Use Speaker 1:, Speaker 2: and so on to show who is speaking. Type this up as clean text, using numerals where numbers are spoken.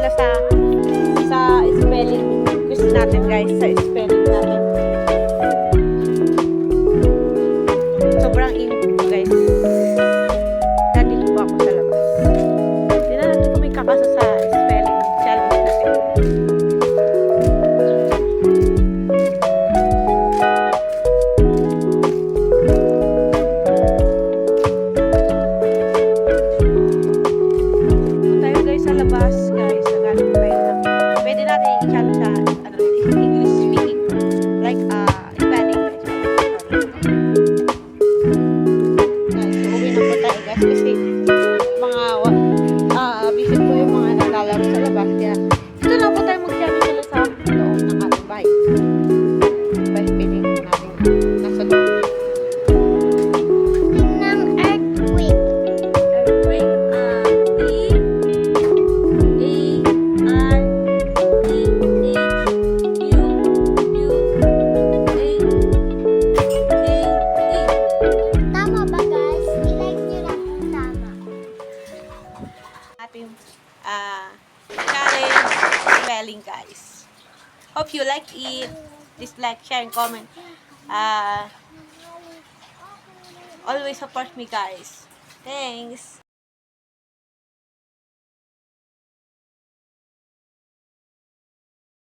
Speaker 1: sila sa spelling quiz natin, guys. Sa spelling natin. Sobrang init ko, guys. Nandito po ako sa labas. Tignan natin kung may kakasa sa spelling challenge natin. Tayo guys sa labas, guys. Nagalit tayo ng pwede natin i-challenge sa English speaking. Like, spelling. Guys, uuwi na po tayo, guys. Kasi mga visit po yung mga naglalaro sa labas. Kaya dito lang po tayo mag-challenge sila sa loob ng ating bahay. Bahay feeling natin nasa loob.
Speaker 2: Ng earthquake.
Speaker 1: Earthquake,
Speaker 2: Tama ba guys? I-like nyo lang kung tama.
Speaker 1: ating challenge spelling, guys. Hope you like it. Please like, share, and comment. Always support me, guys. Thanks.